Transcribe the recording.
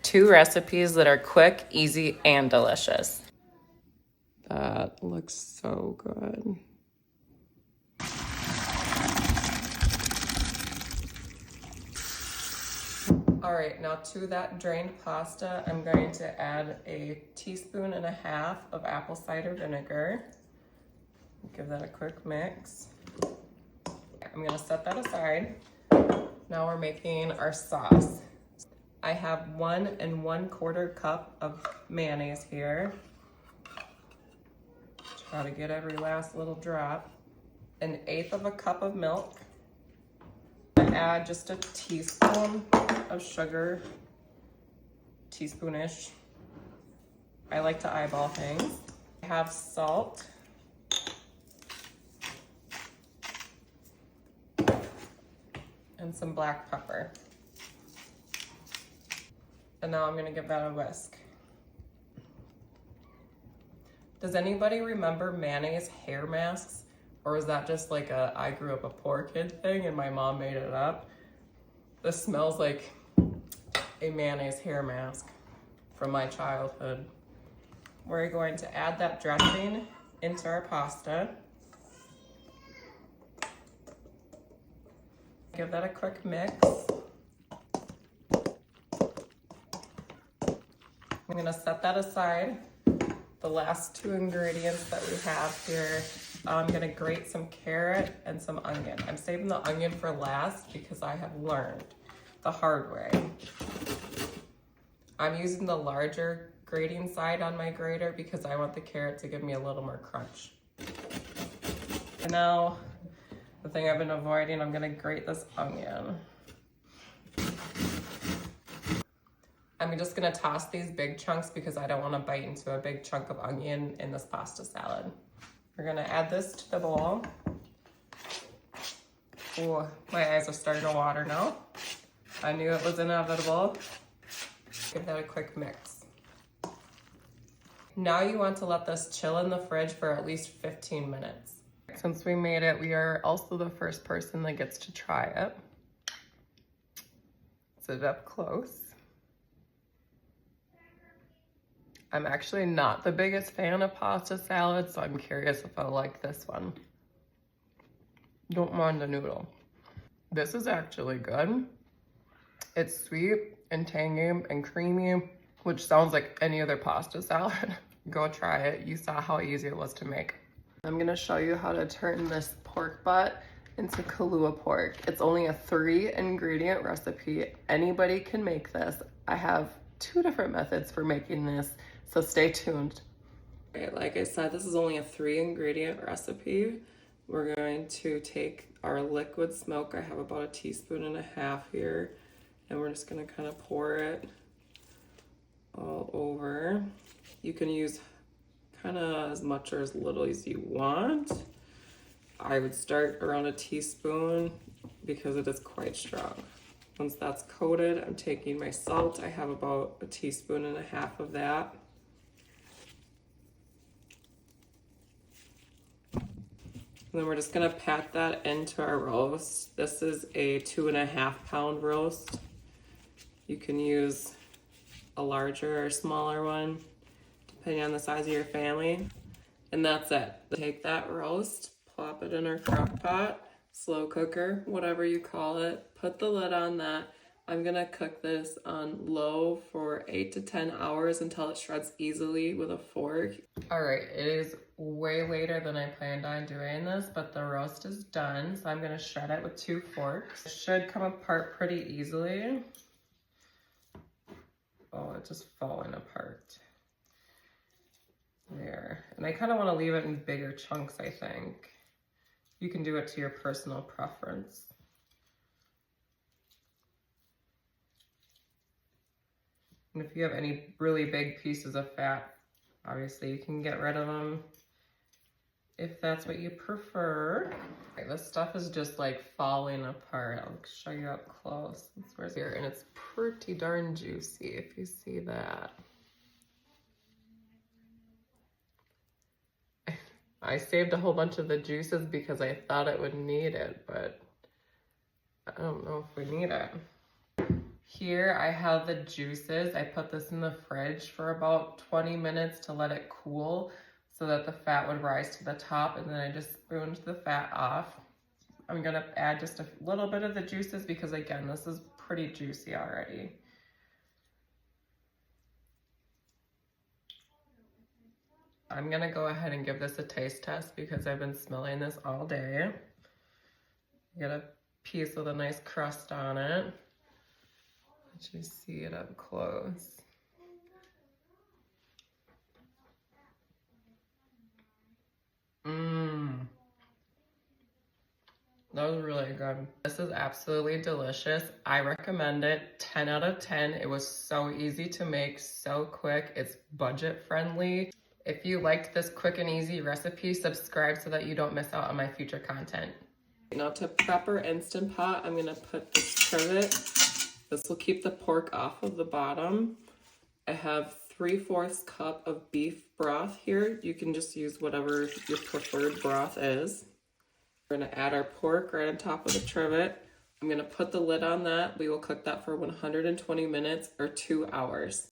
2 recipes that are quick, easy, and delicious. That looks so good. All right, now to that drained pasta, I'm going to add a 1.5 teaspoons of apple cider vinegar. Give that a quick mix. I'm gonna set that aside. Now we're making our sauce. I have 1 1/4 cup of mayonnaise here. Try to get every last little drop. 1/8 cup of milk. I add just a teaspoon of sugar, teaspoonish. I like to eyeball things. I have salt. And some black pepper. And now I'm gonna give that a whisk. Does anybody remember mayonnaise hair masks? Or is that just like I grew up a poor kid thing and my mom made it up? This smells like a mayonnaise hair mask from my childhood. We're going to add that dressing into our pasta. Give that a quick mix. I'm gonna set that aside. The last 2 ingredients that we have here, I'm gonna grate some carrot and some onion. I'm saving the onion for last because I have learned the hard way. I'm using the larger grating side on my grater because I want the carrot to give me a little more crunch. And now, the thing I've been avoiding, I'm gonna grate this onion. I'm just gonna toss these big chunks because I don't wanna bite into a big chunk of onion in this pasta salad. We're gonna add this to the bowl. Oh, my eyes are starting to water now. I knew it was inevitable. Give that a quick mix. Now you want to let this chill in the fridge for at least 15 minutes. Since we made it, we are also the first person that gets to try it. Sit up close. I'm actually not the biggest fan of pasta salad, so I'm curious if I'll like this one. Don't mind the noodle. This is actually good. It's sweet and tangy and creamy, which sounds like any other pasta salad. Go try it. You saw how easy it was to make. I'm gonna show you how to turn this pork butt into Kulua pork. It's only a 3 ingredient recipe. Anybody can make this. I have 2 different methods for making this, so stay tuned. Okay, like I said, this is only a 3 ingredient recipe. We're going to take our liquid smoke. I have about 1.5 teaspoons here, and we're just gonna kind of pour it all over. You can use kind of as much or as little as you want. I would start around 1 teaspoon because it is quite strong. Once that's coated, I'm taking my salt. I have about 1.5 teaspoons of that. And then we're just gonna pat that into our roast. This is a 2.5 pound roast. You can use a larger or smaller one, depending on the size of your family. And that's it. Take that roast, plop it in our crock pot, slow cooker, whatever you call it. Put the lid on that. I'm gonna cook this on low for 8 to 10 hours until it shreds easily with a fork. All right, it is way later than I planned on doing this, but the roast is done. So I'm gonna shred it with 2 forks. It should come apart pretty easily. Oh, it's just falling apart. There. And I kind of want to leave it in bigger chunks, I think. You can do it to your personal preference. And if you have any really big pieces of fat, obviously you can get rid of them if that's what you prefer. Okay, this stuff is just like falling apart. I'll show you up close. It's right here, and it's pretty darn juicy if you see that. I saved a whole bunch of the juices because I thought it would need it, but I don't know if we need it. Here I have the juices. I put this in the fridge for about 20 minutes to let it cool so that the fat would rise to the top, and then I just spooned the fat off. I'm gonna add just a little bit of the juices because again, this is pretty juicy already. I'm gonna go ahead and give this a taste test because I've been smelling this all day. Get a piece with a nice crust on it. Let you see it up close. That was really good. This is absolutely delicious. I recommend it. 10 out of 10. It was so easy to make, so quick. It's budget friendly. If you liked this quick and easy recipe, subscribe so that you don't miss out on my future content. Now to prep our Instant Pot, I'm gonna put this trivet. This will keep the pork off of the bottom. I have 3/4 cup of beef broth here. You can just use whatever your preferred broth is. We're gonna add our pork right on top of the trivet. I'm gonna put the lid on that. We will cook that for 120 minutes or 2 hours.